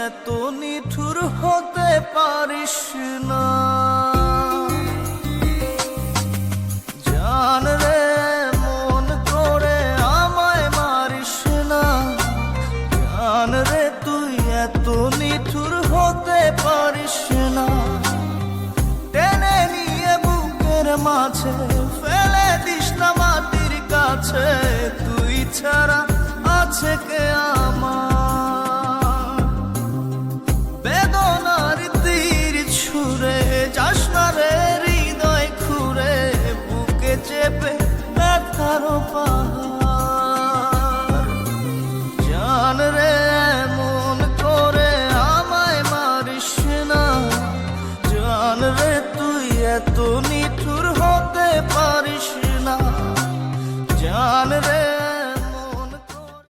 এত নিঠুর হতে পারিস না। জান রে মন করে আমায় মারিস না। জান রে তুই এত নিঠুর হতে পারিস না। টেনে নিয়ে বুকের মাঝে ফেলে দিস না মাটির কাছে। তুই ছাড়া আছে কে আমার? বেদনার তীর ছুঁড়ে যাস না রে হৃদয় খুঁড়ে, বুকে চেপে ব্যথার পাহাড়। জান রে মন করে আমায় মারিস না। জান রে তুই এত নিঠুর হতে পারিস না। জান রে